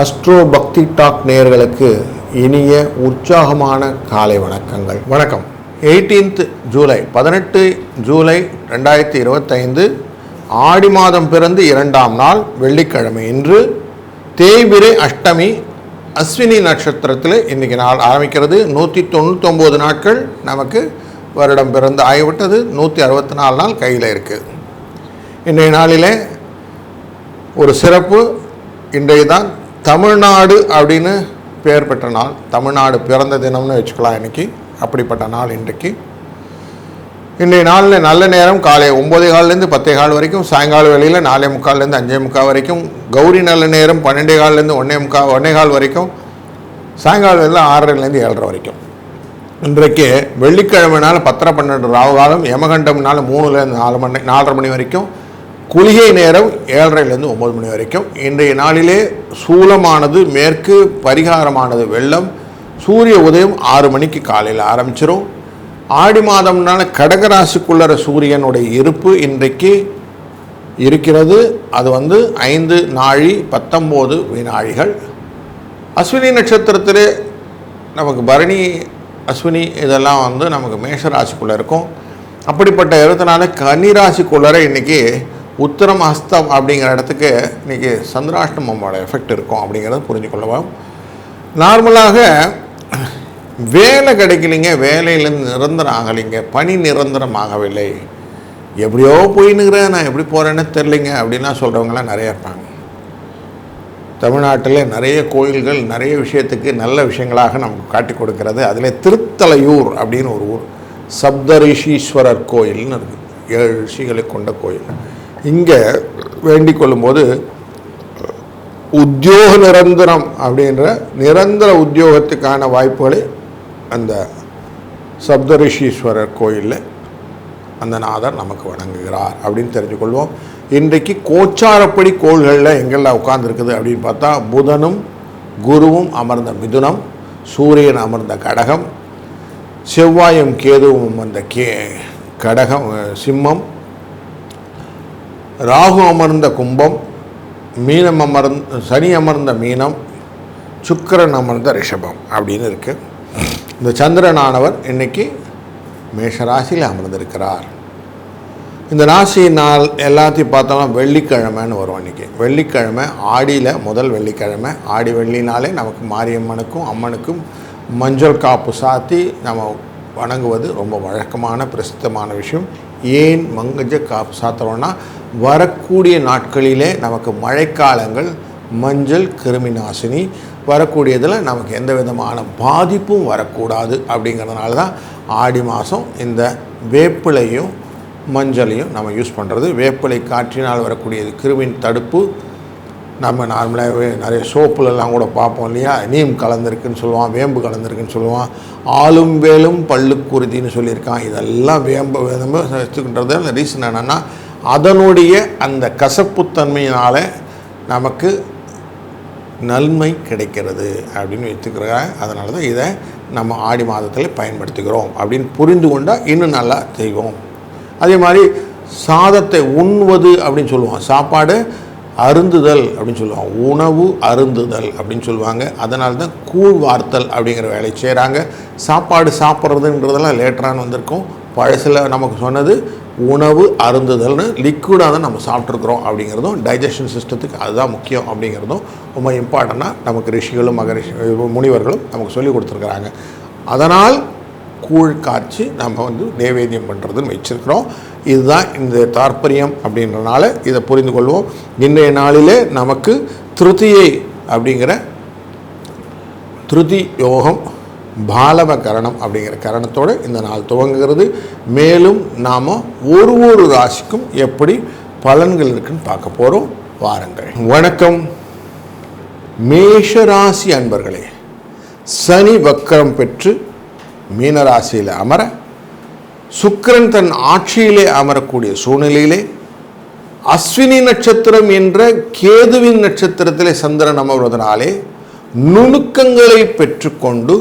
Astro பக்தி talk நேயர்களுக்கு இனிய உற்சாகமான காலை வணக்கங்கள். வணக்கம். 18 ஜூலை 18 ஜூலை 2025 ஆடி மாதம் பிறந்து 2ஆம் நாள் வெள்ளிக்கிழமை. இன்று தேய்பிரை அஷ்டமி அஸ்வினி நட்சத்திரத்தில் இன்றைக்கி நாள் ஆரம்பிக்கிறது. 199 நாட்கள் நமக்கு வருடம் பிறந்து ஆகிவிட்டது. 164 நாள் கையில் இருக்குது. இன்றைய நாளிலே ஒரு சிறப்பு. இன்றைய தான் தமிழ்நாடு அப்படின்னு பெயர் பெற்ற நாள். தமிழ்நாடு பிறந்த தினம்னு வச்சுக்கலாம். இன்றைக்கி அப்படிப்பட்ட நாள். இன்றைய நாளில் நல்ல நேரம் காலை 9:15 10:15 வரைக்கும், சாயங்கால வேளையில் 4:45 5:45 வரைக்கும், கௌரி நல்ல நேரம் 12:15 1:15 வரைக்கும், சாயங்கால வேளையில் 6:30 7:30 வரைக்கும். இன்றைக்கு வெள்ளிக்கிழமைனால 10:12 ராகு காலம், யமகண்டம்னால 3 4:30 மணி வரைக்கும், குளிகை நேரம் 7:30 9 மணி வரைக்கும். இன்றைய நாளிலே சூலமானது மேற்கு, பரிகாரமானது வெள்ளம். சூரிய உதயம் 6 மணிக்கு காலையில் ஆரம்பிச்சிடும். ஆடி மாதம்னால கடகராசிக்குள்ளற சூரியனுடைய இருப்பு இன்றைக்கு இருக்கிறது. அது 5 நாழி 19 வினாழிகள். அஸ்வினி நட்சத்திரத்திலே நமக்கு பரணி அஸ்வினி இதெல்லாம் நமக்கு மேஷராசிக்குள்ளே இருக்கும். அப்படிப்பட்ட இடத்தினால கன்னிராசிக்குள்ளற இன்றைக்கி உத்தரம் ஹஸ்தம் அப்படிங்கிற இடத்துக்கு இன்றைக்கி சந்திராஷ்டமோட எஃபெக்ட் இருக்கும் அப்படிங்கிறத புரிஞ்சுக்கொள்ளவும். நார்மலாக வேலை கிடைக்கலிங்க, வேலையிலேருந்து நிரந்தரம் ஆகலைங்க, பணி நிரந்தரம் ஆகவில்லை, எப்படியோ போயின்னுக்கிறேன், நான் எப்படி போகிறேன்னு தெரிலிங்க அப்படின்லாம் சொல்கிறவங்களாம் நிறைய இருப்பாங்க. தமிழ்நாட்டில் நிறைய கோயில்கள் நிறைய விஷயத்துக்கு நல்ல விஷயங்களாக நமக்கு காட்டி கொடுக்கிறது. அதில் திருத்தலையூர் அப்படின்னு ஒரு ஊர், சப்தரிஷீஸ்வரர் கோயில்னு இருக்குது. 7 ரிஷிகளை கொண்ட கோயில். இங்கே வேண்டிக் கொள்ளும்போது உத்தியோக நிரந்தரம் அப்படின்ற நிரந்தர உத்தியோகத்துக்கான வாய்ப்புகளை அந்த சப்தரிஷீஸ்வரர் கோயிலில் அந்த நாதர் நமக்கு வழங்குகிறார் அப்படின்னு தெரிஞ்சுக்கொள்வோம். இன்றைக்கு கோச்சாரப்படி கோள்களில் எங்கெல்லாம் உட்கார்ந்துருக்குது அப்படின்னு பார்த்தா, புதனும் குருவும் அமர்ந்த மிதுனம், சூரியன் அமர்ந்த கடகம், செவ்வாயும் கேதுவும் அமர்ந்த கடகம் சிம்மம், ராகு அமர்ந்த கும்பம், சனி அமர்ந்த மீனம், சுக்கிரன் அமர்ந்த ரிஷபம் அப்படின்னு இருக்குது. இந்த சந்திரனானவர் இன்றைக்கி மேஷராசியில் அமர்ந்திருக்கிறார். இந்த ராசி நாள் எல்லாத்தையும் பார்த்தோம்னா வெள்ளிக்கிழமைன்னு வரும். இன்றைக்கி வெள்ளிக்கிழமை, ஆடியில் முதல் வெள்ளிக்கிழமை. ஆடி வெள்ளினாலே நமக்கு மாரியம்மனுக்கும் அம்மனுக்கும் மஞ்சள் காப்பு சாத்தி நம்ம வணங்குவது ரொம்ப வழக்கமான பிரசித்தமான விஷயம். ஏன் மஞ்ச காப்பு சாத்துறோன்னா, வரக்கூடிய நாட்களிலே நமக்கு மழைக்காலங்கள், மஞ்சள் கிருமி நாசினி வரக்கூடியதில் நமக்கு எந்த விதமான பாதிப்பும் வரக்கூடாது. அப்படிங்கிறதுனால தான் ஆடி மாதம் இந்த வேப்பிலையும் மஞ்சளையும் நம்ம யூஸ் பண்ணுறது. வேப்பிலை காற்றினால் வரக்கூடியது கிருமின் தடுப்பு. நம்ம நார்மலாகவே நிறைய சோப்புலெல்லாம் கூட பார்ப்போம் இல்லையா, நீம் கலந்துருக்குன்னு சொல்லுவான், வேம்பு கலந்துருக்குன்னு சொல்லுவான், ஆளும் வேலும் பல்லுக்குருதின்னு சொல்லியிருக்கான். இதெல்லாம் வேம்பு எடுத்துக்கின்றது. அந்த ரீசன் என்னென்னா, அதனுடைய அந்த கசப்புத்தன்மையினால் நமக்கு நன்மை கிடைக்கிறது அப்படின்னு வைத்துக்கிறாங்க. அதனால தான் இதை நம்ம ஆடி மாதத்தில் பயன்படுத்துகிறோம் அப்படின்னு புரிந்து கொண்டால் இன்னும் நல்லா செய்வோம். அதே மாதிரி சாதத்தை உண்வது அப்படின்னு சொல்லுவோம், சாப்பாடு அருந்துதல் அப்படின்னு சொல்லுவாங்க, உணவு அருந்துதல் அப்படின்னு சொல்லுவாங்க. அதனால தான் கூழ் வார்த்தல் அப்படிங்கிற வேலையை செய்கிறாங்க. சாப்பாடு சாப்பிட்றதுன்றதெல்லாம் லேட்டரான வந்திருக்கும். பழசில் நமக்கு சொன்னது உணவு அருந்துதல்னு, லிக்விடாக தான் நம்ம சாப்பிட்ருக்குறோம் அப்படிங்கிறதும், டைஜஷன் சிஸ்டத்துக்கு அதுதான் முக்கியம் அப்படிங்கிறதும் ரொம்ப இம்பார்ட்டண்ட்டாக நமக்கு ரிஷிகளும் முனிவர்களும் நமக்கு சொல்லி கொடுத்துருக்குறாங்க. அதனால் கூழ் காய்ச்சி நம்ம நைவேத்தியம் பண்ணுறதுன்னு வச்சுருக்கிறோம். இதுதான் இந்த தாற்பயம் அப்படின்றனால இதை புரிந்து கொள்வோம். இன்றைய நாளிலே நமக்கு திருதியை அப்படிங்கிற திருதி யோகம் பாலவ கரணம் அப்படிங்கிற கரணத்தோடு இந்த நாள் துவங்குகிறது. மேலும் நாம் ஒரு ராசிக்கும் எப்படி பலன்கள் இருக்குன்னு பார்க்க போகிறோம். வாருங்கள். வணக்கம் மேஷராசி அன்பர்களே. சனி வக்கரம் பெற்று மீனராசியில் அமர, சுக்கிரன் தன் ஆட்சியிலே அமரக்கூடிய சூழ்நிலையிலே, அஸ்வினி நட்சத்திரம் என்ற கேதுவின் நட்சத்திரத்திலே சந்திரன் அமர்வதனாலே நுணுக்கங்களை பெற்றுக்கொண்டு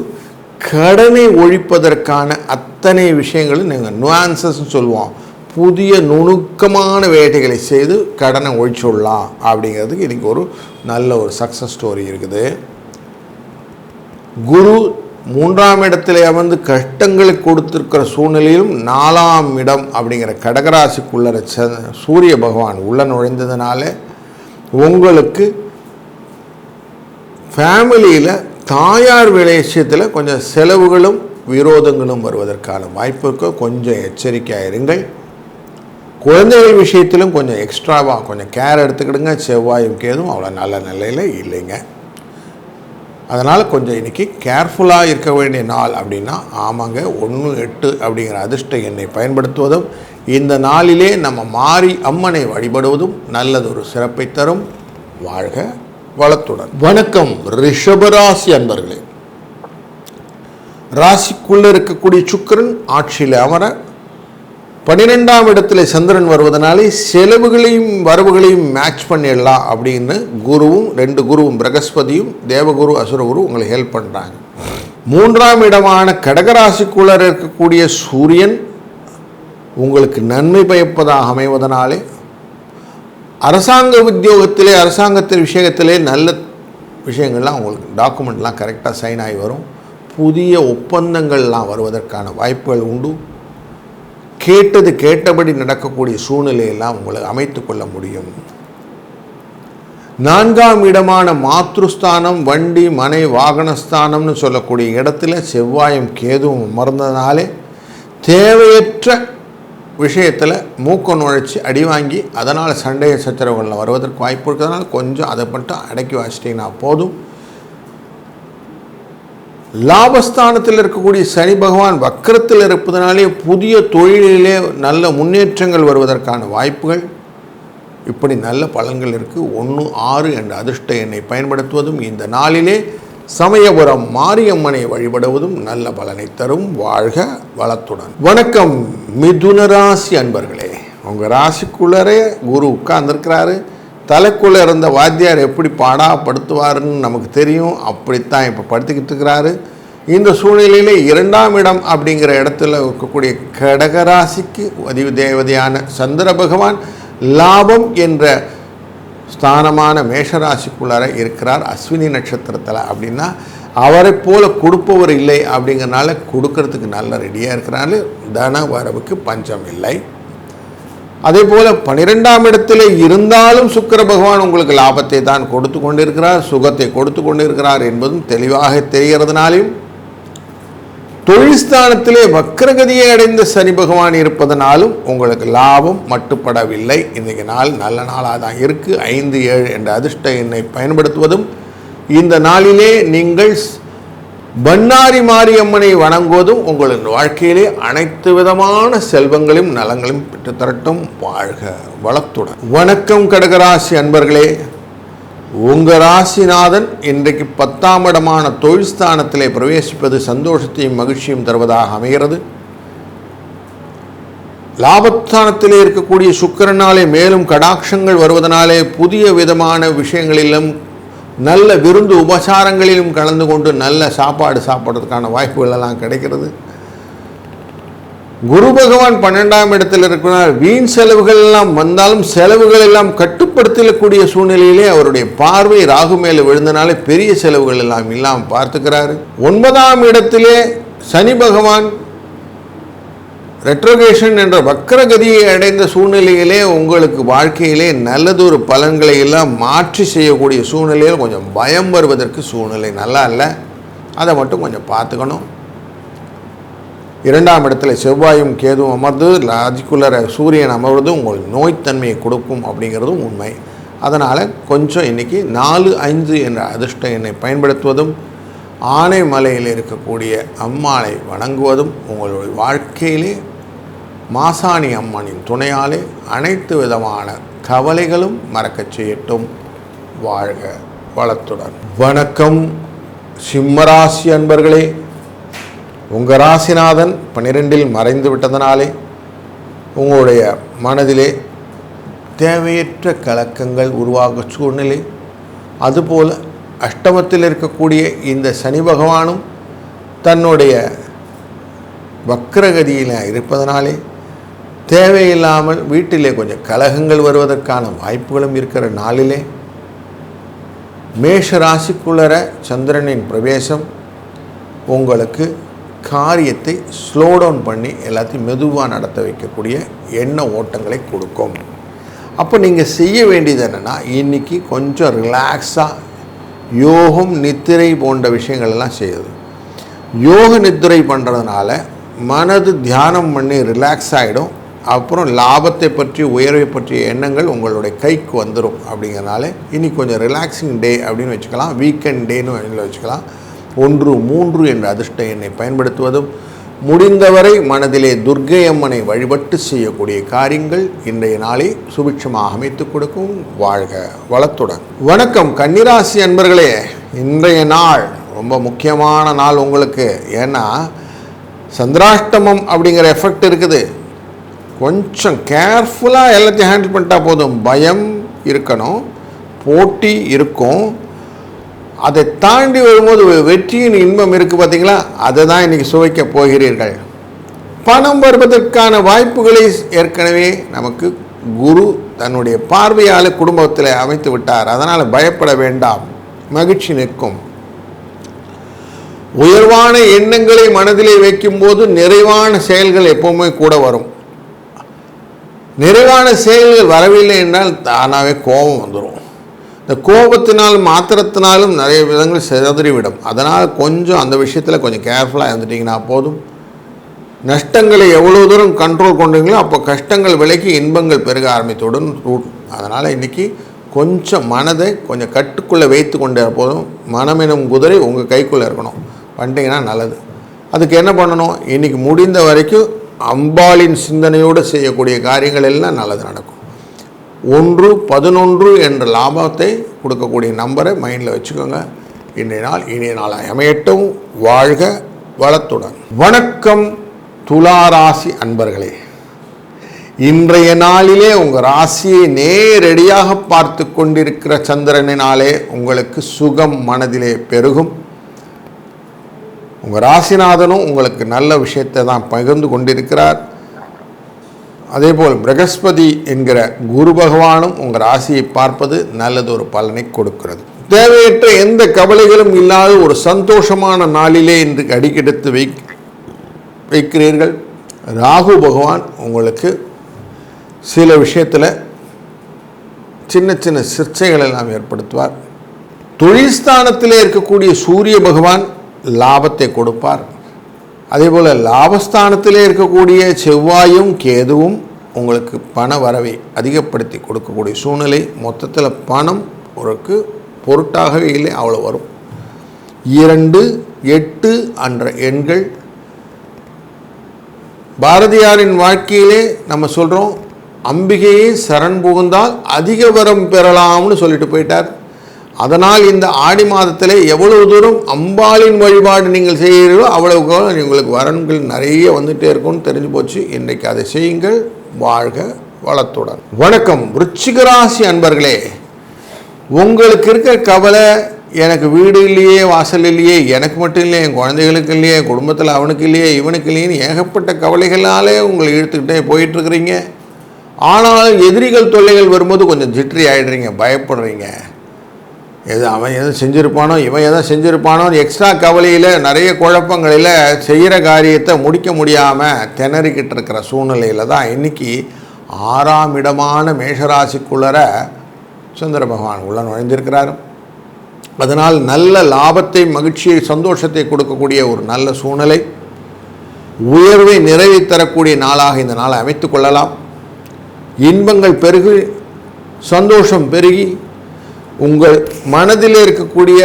கடனை ஒழிப்பதற்கான அத்தனை விஷயங்களும் நீங்கள் நுவான்சஸ்ன்னு சொல்லுவோம், புதிய நுணுக்கமான வேட்டைகளை செய்து கடனை ஒழிச்சுடலாம் அப்படிங்கிறதுக்கு இன்றைக்கி ஒரு நல்ல ஒரு சக்ஸஸ் ஸ்டோரி இருக்குது. குரு 3ஆம் இடத்துல அமர்ந்து கஷ்டங்களை கொடுத்துருக்கிற சூழ்நிலையிலும் 4ஆம் இடம் அப்படிங்கிற கடகராசிக்குள்ள சூரிய பகவான் உள்ள நுழைந்ததுனால உங்களுக்கு ஃபேமிலியில் தாயார் விஷயத்தில் கொஞ்சம் செலவுகளும் விரோதங்களும் வருவதற்கான வாய்ப்புக்கு கொஞ்சம் எச்சரிக்கையாக இருங்கள். குழந்தைகள் விஷயத்திலும் கொஞ்சம் எக்ஸ்ட்ராவாக கொஞ்சம் கேர் எடுத்துக்கிடுங்க. செவ்வாயும் கேதும் அவ்வளோ நல்ல நிலையில் இல்லைங்க. அதனால் கொஞ்சம் இன்றைக்கி கேர்ஃபுல்லாக இருக்க வேண்டிய நாள் அப்படின்னா ஆமாங்க 1-8 அப்படிங்கிற அதிர்ஷ்ட எண்ணை பயன்படுத்துவதும் இந்த நாளிலே நம்ம மாரி அம்மனை வழிபடுவதும் நல்லதொரு சிறப்பை தரும். வாழ்க வளத்துடன். வணக்கம் ரிஷபராசி அன்பர்களே. ராசிக்குள்ளே இருக்கக்கூடிய சுக்கிரன் ஆட்சியில் அமர 12ஆம் இடத்துல சந்திரன் வருவதனாலே செலவுகளையும் வரவுகளையும் மேட்ச் பண்ணிடலாம் அப்படின்னு குருவும் 2 குருவும் பிரகஸ்பதியும் தேவகுரு அசுரகுரு உங்களுக்கு ஹெல்ப் பண்ணுறாங்க. 3ஆம் இடமான கடகராசிக்குள்ளே இருக்கக்கூடிய சூரியன் உங்களுக்கு நன்மை பயப்பதாக அமைவதனாலே அரசாங்க உத்தியோகத்திலே அரசாங்கத்தின் விஷயத்திலே நல்ல விஷயங்கள்லாம் உங்களுக்கு டாக்குமெண்ட்லாம் கரெக்டாக சைன் ஆகி வரும். புதிய ஒப்பந்தங்கள்லாம் வருவதற்கான வாய்ப்புகள் உண்டு. கேட்டது கேட்டபடி நடக்கக்கூடிய சூழ்நிலையெல்லாம் உங்களை அமைத்து கொள்ள முடியும். 4ஆம் இடமான மாத்ருஸ்தானம் வண்டி மனை வாகனஸ்தானம்னு சொல்லக்கூடிய இடத்துல செவ்வாயும் கேதுவும் அமர்ந்ததுனாலே தேவையற்ற விஷயத்தில் மூக்க நுழைச்சி அடி வாங்கி அதனால் சண்டை சச்சரவுகளில் வருவதற்கு வாய்ப்பு இருக்கிறதுனால கொஞ்சம் அதை மட்டும் அடக்கி வச்சிட்டிங்கன்னா போதும். லாபஸ்தானத்தில் இருக்கக்கூடிய சனி பகவான் வக்கரத்தில் இருப்பதனாலே புதிய தொழிலிலே நல்ல முன்னேற்றங்கள் வருவதற்கான வாய்ப்புகள் இப்படி நல்ல பலன்கள் இருக்குது. 1-6 என்ற அதிர்ஷ்ட எண்ணை பயன்படுத்துவதும் இந்த நாளிலே சமயபுரம் மாரியம்மனை வழிபடுவதும் நல்ல பலனை தரும். வாழ்க வளத்துடன். வணக்கம் மிதுன ராசி அன்பர்களே. உங்கள் ராசிக்குள்ளரே குரு உட்கார்ந்துருக்கிறாரு. தலைக்குள்ளே இருந்த வாத்தியார் எப்படி பாடாப்படுத்துவாருன்னு நமக்கு தெரியும். அப்படித்தான் இப்போ படுத்திக்கிட்டு இருக்கிறாரு. இந்த சூழ்நிலையில் 2ஆம் இடம் அப்படிங்கிற இடத்துல இருக்கக்கூடிய கடகராசிக்கு தேவதையான சந்திர பகவான் லாபம் என்ற ஸ்தானமான மேஷராசிக்குள்ளார இருக்கிறார். அஸ்வினி நட்சத்திரத்தில் அப்படின்னா அவரை போல கொடுப்பவர் இல்லை அப்படிங்கிறனால கொடுக்கறதுக்கு நல்ல ரெடியாக இருக்கிறாரு. தன வரவுக்கு பஞ்சம் இல்லை. அதே போல் 12ஆம் இடத்துல இருந்தாலும் சுக்கிர பகவான் உங்களுக்கு லாபத்தை தான் கொடுத்து கொண்டிருக்கிறார், சுகத்தை கொடுத்து கொண்டிருக்கிறார் என்பதும் தெளிவாக தெரிகிறதுனாலையும் தொழில்ஸ்தானத்திலே வக்ரகதியை அடைந்த சனி பகவான் இருப்பதனாலும் உங்களுக்கு லாபம் மட்டுப்படவில்லை. இன்றைக்கு நாள் நல்ல நாளாக தான் இருக்குது. 5-7 என்ற அதிர்ஷ்ட எண்ணை பயன்படுத்துவதும் இந்த நாளிலே நீங்கள் பண்ணாரி மாரியம்மனை வணங்குவதும் உங்களின் வாழ்க்கையிலே அனைத்து விதமான செல்வங்களையும் நலங்களையும் பெற்றுத்தரட்டும். வாழ்க வளத்துடன். வணக்கம் கடகராசி அன்பர்களே. உங்கள் ராசிநாதன் இன்றைக்கு 10ஆம் இடமான தொழில் ஸ்தானத்திலே பிரவேசிப்பது சந்தோஷத்தையும் மகிழ்ச்சியும் தருவதாக அமைகிறது. லாபஸ்தானத்திலே இருக்கக்கூடிய சுக்கிரனாலே மேலும் கடாட்சங்கள் வருவதனாலே புதிய விதமான விஷயங்களிலும் நல்ல விருந்து உபசாரங்களிலும் கலந்து கொண்டு நல்ல சாப்பாடு சாப்பிட்றதுக்கான வாய்ப்புகள் எல்லாம் கிடைக்கிறது. குரு பகவான் 12ஆம் இடத்தில் இருக்கிறார். வீண் செலவுகள் எல்லாம் வந்தாலும் செலவுகள் எல்லாம் கட்டுப்படுத்தக்கூடிய சூழ்நிலையிலே அவருடைய பார்வை ராகு மேலே விழுந்தனாலே பெரிய செலவுகள் எல்லாம் இல்லாமல் பார்த்துக்கிறாரு. 9ஆம் இடத்திலே சனி பகவான் ரெட்ரோகேஷன் என்ற வக்கரகதியை அடைந்த சூழ்நிலையிலே உங்களுக்கு வாழ்க்கையிலே நல்லதொரு பலன்களை எல்லாம் மாற்றி செய்யக்கூடிய சூழ்நிலையில் கொஞ்சம் பயம் வருவதற்கு சூழ்நிலை நல்லா இல்லை. அதை மட்டும் கொஞ்சம் பார்த்துக்கணும். 2ஆம் இடத்துல செவ்வாயும் கேதுவும் அமர்ந்து ராஜிக்குள்ளர சூரியன் அமர்வது உங்களுக்கு நோய்த்தன்மையை கொடுக்கும் அப்படிங்கிறதும் உண்மை. அதனால் கொஞ்சம் இன்றைக்கி 4-5 என்ற அதிர்ஷ்ட எண்ணை பயன்படுத்துவதும் ஆனைமலையில் இருக்கக்கூடிய அம்மானை வணங்குவதும் உங்களுடைய வாழ்க்கையிலே மாசாணி அம்மனின் துணையாலே அனைத்து விதமான கவலைகளும் மறக்கச் செய்யட்டும். வாழ்க வளத்துடன். வணக்கம் சிம்மராசி அன்பர்களே. உங்கள் ராசிநாதன் 12இல் மறைந்து விட்டதனாலே உங்களுடைய மனதிலே தேவையற்ற கலக்கங்கள் உருவாக சூழ்நிலை. அதுபோல் அஷ்டமத்தில் இருக்கக்கூடிய இந்த சனி பகவானும் தன்னுடைய வக்ரகதியில் இருப்பதனாலே தேவையில்லாமல் வீட்டிலே கொஞ்சம் கலகங்கள் வருவதற்கான வாய்ப்புகளும் இருக்கிற நாளிலே மேஷ ராசிக்குள்ளர சந்திரனின் பிரவேசம் உங்களுக்கு காரியத்தை ஸ்லோ டவுன் பண்ணி எல்லாத்தையும் மெதுவாக நடத்த வைக்கக்கூடிய எண்ண ஓட்டங்களை கொடுக்கும். அப்போ நீங்கள் செய்ய வேண்டியது என்னென்னா, இன்றைக்கி கொஞ்சம் ரிலாக்ஸாக யோகம் நித்திரை போன்ற விஷயங்கள் எல்லாம் செய்யுது. யோக நித்திரை பண்ணுறதுனால மனது தியானம் பண்ணி ரிலாக்ஸ் ஆகிடும். அப்புறம் லாபத்தை பற்றி உயர்வை பற்றிய எண்ணங்கள் உங்களுடைய கைக்கு வந்துடும். அப்படிங்கிறனால இன்னைக்கு கொஞ்சம் ரிலாக்ஸிங் டே அப்படின்னு வச்சுக்கலாம், வீக்கெண்ட் டேன்னு வச்சுக்கலாம். 1-3 என்ற அதிர்ஷ்ட எண்ணை பயன்படுத்துவதும், முடிந்தவரை மனதிலே துர்க்கை அம்மனை வழிபட்டு செய்யக்கூடிய காரியங்கள் இன்றைய நாளை சுபிட்சமாக அமைத்துக் கொடுக்கும். வாழ்க வளத்துடன். வணக்கம் கன்னிராசி அன்பர்களே, இன்றைய நாள் ரொம்ப முக்கியமான நாள் உங்களுக்கு. ஏன்னா சந்திராஷ்டமம் அப்படிங்கிற எஃபெக்ட் இருக்குது. கொஞ்சம் கேர்ஃபுல்லாக எல்லாத்தையும் ஹேண்டில் பண்ணிட்டா போதும். பயம் இருக்கணும், போட்டி இருக்கும். அதை தாண்டி வரும்போது வெற்றியின் இன்பம் இருக்குது பார்த்தீங்களா, அதை தான் இன்றைக்கி சுவைக்க போகிறீர்கள். பணம் வருவதற்கான வாய்ப்புகளை ஏற்கனவே நமக்கு குரு தன்னுடைய பார்வையால் குடும்பத்தில் அமைத்து விட்டார். அதனால் பயப்பட வேண்டாம், மகிழ்ச்சி நிற்கும். உயர்வான எண்ணங்களை மனதிலே வைக்கும்போது நிறைவான செயல்கள் எப்பவுமே கூட வரும். நிறைவான செயல்கள் வரவில்லை என்றால் தானாகவே கோபம் வந்துடும். இந்த கோபத்தினால் மாத்திரத்தினாலும் நிறைய விதங்கள் சிதறிவிடும். அதனால் கொஞ்சம் அந்த விஷயத்தில் கொஞ்சம் கேர்ஃபுல்லாக இருந்துட்டிங்கன்னா போதும். நஷ்டங்களை எவ்வளோ தூரம் கண்ட்ரோல் கொண்டீங்களோ அப்போ கஷ்டங்கள் விலகி இன்பங்கள் பெருக ஆரம்பித்துடன் ரூட். அதனால் இன்றைக்கி கொஞ்சம் மனதை கொஞ்சம் கட்டுக்குள்ளே வைத்து கொண்டே போதும். மனமெனும் குதிரை உங்கள் கைக்குள்ளே இருக்கணும். பண்ணிட்டீங்கன்னா நல்லது. அதுக்கு என்ன பண்ணணும், இன்றைக்கி முடிந்த வரைக்கும் அம்பாளின் சிந்தனையோடு செய்யக்கூடிய காரியங்கள் எல்லாம் நல்லது நடக்கும். 1-11 என்ற லாபத்தை கொடுக்கக்கூடிய நம்பரை மைண்டில் வச்சுக்கோங்க. இன்றைய நாள் இனிய நாளாக அமையட்டும். வாழ்க வளத்துடன். வணக்கம் துளாராசி அன்பர்களே, இன்றைய நாளிலே உங்கள் ராசியை நேரடியாக பார்த்து கொண்டிருக்கிற சந்திரனினாலே உங்களுக்கு சுகம் மனதிலே பெருகும். உங்கள் ராசிநாதனும் உங்களுக்கு நல்ல விஷயத்தை தான் பகிர்ந்து கொண்டிருக்கிறார். அதேபோல் பிரகஸ்பதி என்கிற குரு பகவானும் உங்கள் ராசியை பார்ப்பது நல்லதொரு பலனை கொடுக்கிறது. தேவையற்ற எந்த கவலைகளும் இல்லாத ஒரு சந்தோஷமான நாளிலே இன்று அடிக்கெடுத்து வைக்கிறீர்கள். ராகு பகவான் உங்களுக்கு சில விஷயத்தில் சின்ன சின்ன சர்ச்சைகள் எல்லாம் ஏற்படுத்துவார். தொழில் ஸ்தானத்திலே இருக்கக்கூடிய சூரிய பகவான் லாபத்தை கொடுப்பார். அதேபோல் லாபஸ்தானத்திலே இருக்கக்கூடிய செவ்வாயும் கேதுவும் உங்களுக்கு பண வரவை அதிகப்படுத்தி கொடுக்கக்கூடிய சூழ்நிலை. மொத்தத்தில் பணம் ஒரு பொருட்டாகவே இல்லை, அவ்வளோ வரும். 2, 8 என்ற எண்கள் பாரதியாரின் வாழ்க்கையிலே நம்ம சொல்கிறோம், அம்பிகையை சரண் புகுந்தால் அதிக வரம் பெறலாம்னு சொல்லிட்டு போயிட்டார். அதனால் இந்த ஆடி மாதத்தில் எவ்வளவு தூரம் அம்பாளின் வழிபாடு நீங்கள் செய்கிறீர்களோ அவ்வளவுக்கு உங்களுக்கு வரன்கள் நிறைய வந்துகிட்டே இருக்கும்னு தெரிஞ்சு போச்சு. இன்றைக்கு அதை செய்யுங்கள். வாழ்க வளத்துடன். வணக்கம் விருச்சிக ராசி அன்பர்களே, உங்களுக்கு இருக்கிற கவலை, எனக்கு வீடு இல்லையே, வாசல் இல்லையே, எனக்கு மட்டும் இல்லையே, என் குழந்தைகளுக்கு இல்லையே, குடும்பத்தில் அவனுக்கு இல்லையே, இவனுக்கு இல்லையேன்னு ஏகப்பட்ட கவலைகளாலே உங்களை இழுத்துக்கிட்டே போயிட்டுருக்குறீங்க. ஆனாலும் எதிரிகள் தொல்லைகள் வரும்போது கொஞ்சம் ஜிட்ரி ஆகிடுறீங்க, பயப்படுறீங்க. அவன் எதை செஞ்சுருப்பானோ, இவன் எதை செஞ்சுருப்பானோ, எக்ஸ்ட்ரா கவலையில் நிறைய குழப்பங்களில் செய்கிற காரியத்தை முடிக்க முடியாமல் திணறிக்கிட்டு இருக்கிற சூழ்நிலையில் தான் இன்றைக்கி 6ஆம் இடமான மேஷராசிக்குள்ளர சந்திர பகவான் உள்ள நுழைந்திருக்கிறார். அதனால் நல்ல லாபத்தை, மகிழ்ச்சியை, சந்தோஷத்தை கொடுக்கக்கூடிய ஒரு நல்ல சூழ்நிலை, உயர்வை நிறைவை தரக்கூடிய நாளாக இந்த நாளை அமைத்து கொள்ளலாம். இன்பங்கள் பெருகி, சந்தோஷம் பெருகி, உங்கள் மனதில் இருக்கக்கூடிய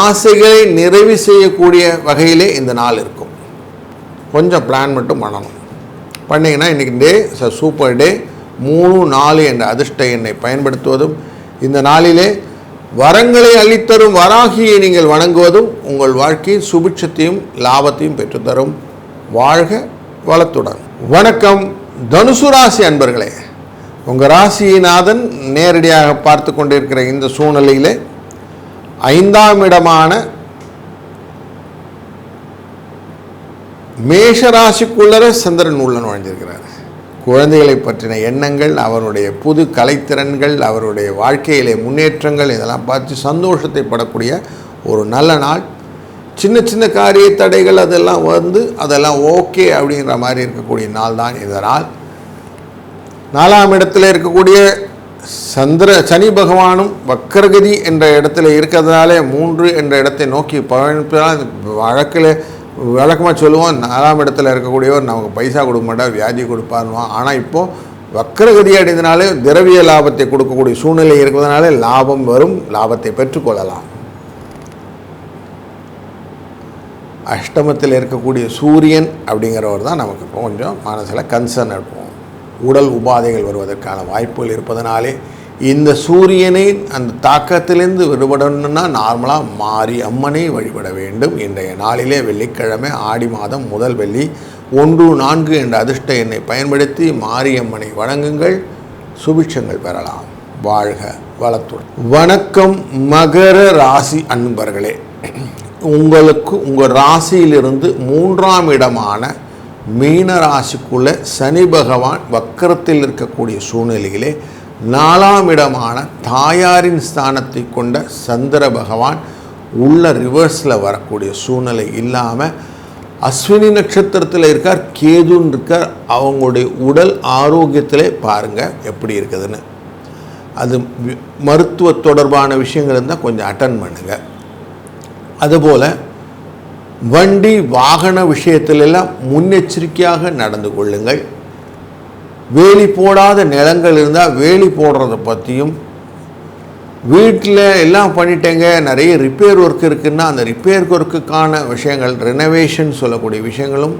ஆசைகளை நிறைவு செய்யக்கூடிய வகையிலே இந்த நாள் இருக்கும். கொஞ்சம் பிளான் மட்டும் பண்ணணும். பண்ணிங்கன்னா இன்றைக்கி டே சூப்பர் டே. 3-4 என்ற அதிர்ஷ்ட எண்ணை பயன்படுத்துவதும், இந்த நாளிலே வரங்களை அளித்தரும் வராகியை நீங்கள் வணங்குவதும் உங்கள் வாழ்க்கையில் சுபிட்சத்தையும் லாபத்தையும் பெற்றுத்தரும். வாழ்க வளத்துடன். வணக்கம் தனுசு ராசி அன்பர்களே, உங்கள் ராசிநாதன் நேரடியாக பார்த்து கொண்டிருக்கிற இந்த சூழ்நிலையில் 5ஆம் இடமான மேஷ ராசிக்குள்ளர சந்திரன் உள்ள நுழைஞ்சிருக்கிறார். குழந்தைகளை பற்றின எண்ணங்கள், அவருடைய புது கலைத்திறன்கள், அவருடைய வாழ்க்கையிலே முன்னேற்றங்கள் இதெல்லாம் பார்த்து சந்தோஷத்தை படக்கூடிய ஒரு நல்ல நாள். சின்ன சின்ன காரிய தடைகள் அதெல்லாம் அதெல்லாம் ஓகே அப்படிங்கிற மாதிரி இருக்கக்கூடிய நாள் தான் இந்த நாள். 4ஆம் இடத்துல இருக்கக்கூடிய சனி பகவானும் வக்கரகதி என்ற இடத்துல இருக்கிறதுனாலே 3 என்ற இடத்தை நோக்கி பயணிப்பதால் வழக்கமாக சொல்லுவோம், 4ஆம் இடத்துல இருக்கக்கூடியவர் நமக்கு பைசா கொடுக்க மாட்டார், வியாதி கொடுப்பாருவான். ஆனால் இப்போது வக்கரகதி அடைந்தனாலே திரவிய லாபத்தை கொடுக்கக்கூடிய சூழ்நிலை இருக்கிறதுனால லாபம் வரும், லாபத்தை பெற்றுக்கொள்ளலாம். அஷ்டமத்தில் இருக்கக்கூடிய சூரியன் அப்படிங்கிறவர் தான் நமக்கு கொஞ்சம் மனசில் கன்சர்ன் இருக்கும். உடல் உபாதைகள் வருவதற்கான வாய்ப்புகள் இருப்பதனாலே இந்த சூரியனை அந்த தாக்கத்திலிருந்து விடுபடணும்னா நார்மலாக மாரி அம்மனை வழிபட வேண்டும். இன்றைய நாளிலே வெள்ளிக்கிழமை ஆடி மாதம் முதல் வெள்ளி 1-4 என்ற அதிர்ஷ்ட எண்ணை பயன்படுத்தி மாரியம்மனை வணங்குங்கள், சுபிட்சங்கள் பெறலாம். வாழ்க வளத்துடன். வணக்கம் மகர ராசி அன்பர்களே, உங்களுக்கு உங்கள் ராசியிலிருந்து 3ஆம் இடமான மீன ராசிக்குள்ள சனி பகவான் வக்கரத்தில் இருக்கக்கூடிய சூழ்நிலையிலே 4ஆம் இடமான தாயாரின் ஸ்தானத்தை கொண்ட சந்திர பகவான் உள்ள ரிவர்ஸில் வரக்கூடிய சூழ்நிலை இல்லாமல் அஸ்வினி நட்சத்திரத்தில் இருக்கார், கேதுன்னு இருக்கார். அவங்களுடைய உடல் ஆரோக்கியத்திலே பாருங்கள் எப்படி இருக்குதுன்னு. அது மருத்துவ தொடர்பான விஷயங்கள் இருந்தால் கொஞ்சம் அட்டன் பண்ணுங்கள். அதுபோல் வண்டி வாகன விஷயத்திலெல்லாம் முன்னெச்சரிக்கையாக நடந்து கொள்ளுங்கள். வேலி போடாத நிலங்கள் இருந்தால் வேலி போடுறதை பற்றியும், வீட்டில் எல்லாம் பண்ணிட்டேங்க நிறைய ரிப்பேர் ஒர்க் இருக்குன்னா அந்த ரிப்பேர் ஒர்க்குக்கான விஷயங்கள், ரெனோவேஷன் சொல்லக்கூடிய விஷயங்களும்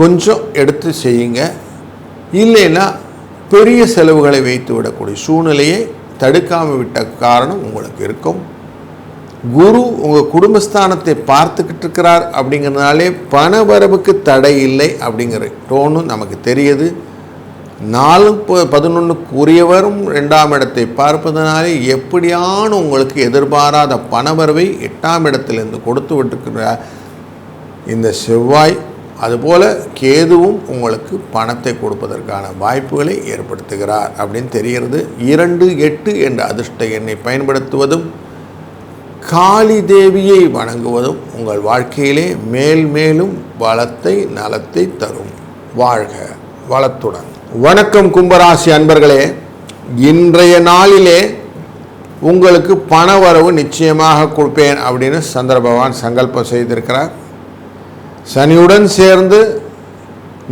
கொஞ்சம் எடுத்து செய்யுங்க. இல்லைன்னா பெரிய செலவுகளை வைத்து விடக்கூடிய சூழ்நிலையை தடுக்காமல் விட்ட காரணம் உங்களுக்கு இருக்கும். குரு உங்கள் குடும்பஸ்தானத்தை பார்த்துக்கிட்டு இருக்கிறார் அப்படிங்கிறதுனாலே பண வரவுக்கு தடை இல்லை அப்படிங்கிற டோனும் நமக்கு தெரியுது. 4-11 2ஆம் இடத்தை பார்ப்பதனாலே எப்படியான உங்களுக்கு எதிர்பாராத பணவரவை 8ஆம் இடத்திலிருந்து கொடுத்து விட்டுருக்கிறார் இந்த செவ்வாய். அதுபோல் கேதுவும் உங்களுக்கு பணத்தை கொடுப்பதற்கான வாய்ப்புகளை ஏற்படுத்துகிறார் அப்படின்னு தெரிகிறது. 2-8 என்ற அதிர்ஷ்ட எண்ணை பயன்படுத்துவதும் காளி தேவியை வணங்குவதும் உங்கள் வாழ்க்கையிலே மேலும் வளத்தை நலத்தை தரும். வாழ்க வளத்துடன். வணக்கம் கும்பராசி அன்பர்களே, இன்றைய நாளிலே உங்களுக்கு பண வரவு நிச்சயமாக கொடுப்பேன் அப்படின்னு சந்திர பகவான் சங்கல்பம் செய்திருக்கிறார். சனியுடன் சேர்ந்து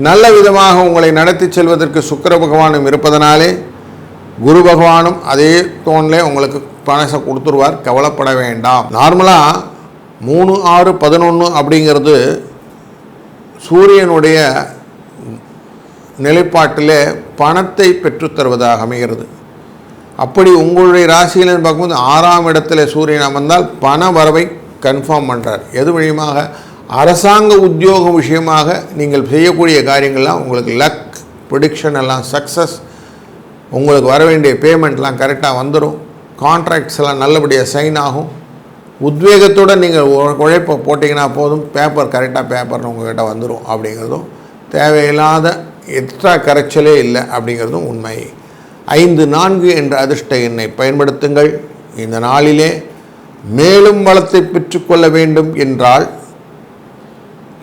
நல்ல விதமாக உங்களை நடத்தி செல்வதற்கு சுக்கிர பகவானும் இருப்பதனாலே குரு பகவானும் அதே தோணிலே உங்களுக்கு பணத்தை கொடுத்துருவார், கவலைப்பட வேண்டாம். நார்மலாக 3-6-11 அப்படிங்கிறது சூரியனுடைய நிலைப்பாட்டிலே பணத்தை பெற்றுத்தருவதாக அமைகிறது. அப்படி உங்களுடைய ராசியிலிருந்து பார்க்கும்போது 6ஆம் இடத்துல சூரியன் அமர்ந்தால் பண வரவை கன்ஃபார்ம் பண்ணுறார். எது வழியமாக அரசாங்க உத்தியோகம் விஷயமாக நீங்கள் செய்யக்கூடிய காரியங்கள்லாம் உங்களுக்கு லக் ப்ரிடிக்ஷன் எல்லாம் சக்ஸஸ், உங்களுக்கு வர வேண்டிய பேமெண்ட்லாம் கரெக்டாக வந்துடும், கான்ட்ராக்ட்ஸ் எல்லாம் நல்லபடியாக சைன் ஆகும். உத்வேகத்தோடு நீங்கள் உழைப்பை போட்டிங்கன்னா போதும், பேப்பர் கரெக்டாக பேப்பர்னு உங்கள்கிட்ட வந்துடும் அப்படிங்கிறதும், தேவையில்லாத எக்ஸ்ட்ரா கரைச்சலே இல்லை அப்படிங்கிறதும் உண்மை. 5-4 என்ற அதிர்ஷ்ட எண்ணை பயன்படுத்துங்கள். இந்த நாளிலே மேலும் வளத்தை பெற்றுக்கொள்ள வேண்டும் என்றால்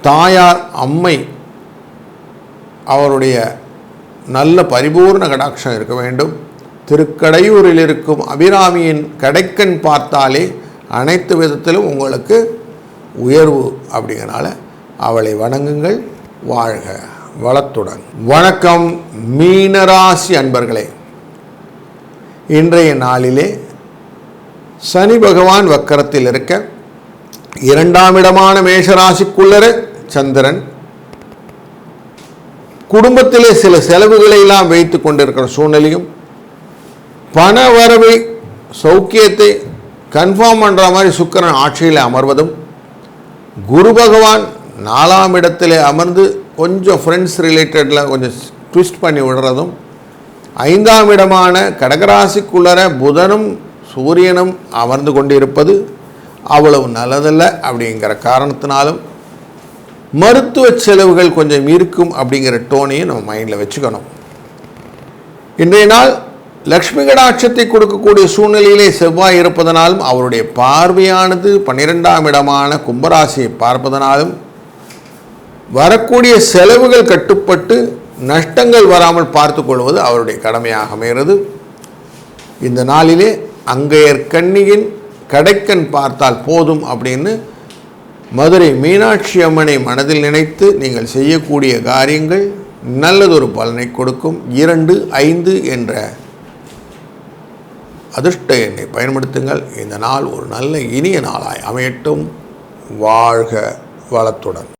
தாயார் அம்மை அவருடைய நல்ல பரிபூர்ண கடாட்சம் இருக்க வேண்டும். திருக்கடையூரில் இருக்கும் அபிராமியின் கடைக்கண் பார்த்தாலே அனைத்து விதத்திலும் உங்களுக்கு உயர்வு அப்படிங்கிறனால அவளை வணங்குங்கள். வாழ்க வளத்துடன். வணக்கம் மீனராசி அன்பர்களே, இன்றைய நாளிலே சனி பகவான் வக்கரத்தில் இருக்க 2ஆம் இடமான மேஷராசிக்குள்ளர சந்திரன் குடும்பத்திலே சில செலவுகளை எல்லாம் வைத்து கொண்டிருக்கிற சூழ்நிலையும், பண வரவை சௌக்கியத்தை கன்ஃபார்ம் பண்ணுற மாதிரி சுக்கிரன் ஆட்சியில் அமர்வதும், குரு பகவான் 4ஆம் இடத்திலே அமர்ந்து கொஞ்சம் ஃப்ரெண்ட்ஸ் ரிலேட்டடில் கொஞ்சம் ட்விஸ்ட் பண்ணி விடுறதும், 5ஆம் இடமான கடகராசிக்குள்ளர புதனும் சூரியனும் அமர்ந்து கொண்டிருப்பது அவ்வளவு நல்லதல்ல அப்படிங்கிற காரணத்தினாலும் மருத்துவ செலவுகள் கொஞ்சம் இருக்கும் அப்படிங்கிற டோனையும் நம்ம மைண்டில் வச்சுக்கணும். இன்றைய நாள் லக்ஷ்மி கடாட்சத்தை கொடுக்கக்கூடிய சூழ்நிலையிலே செவ்வாய் இருப்பதனாலும் அவருடைய பார்வையானது 12ஆம் இடமான கும்பராசியை பார்ப்பதனாலும் வரக்கூடிய செலவுகள் கட்டுப்பட்டு நஷ்டங்கள் வராமல் பார்த்து கொள்வது அவருடைய கடமையாக அமைகிறது. இந்த நாளிலே அங்கையர்கண்ணியின் கடைக்கண் பார்த்தால் போதும் அப்படின்னு மதுரை மீனாட்சி அம்மனை மனதில் நினைத்து நீங்கள் செய்யக்கூடிய காரியங்கள் நல்லதொரு பலனை கொடுக்கும். 2, 5 என்ற அதிர்ஷ்ட எண்ணை பயன்படுத்துங்கள். இந்த நாள் ஒரு நல்ல இனிய நாளாய் அமையட்டும். வாழ்க வளத்துடன்.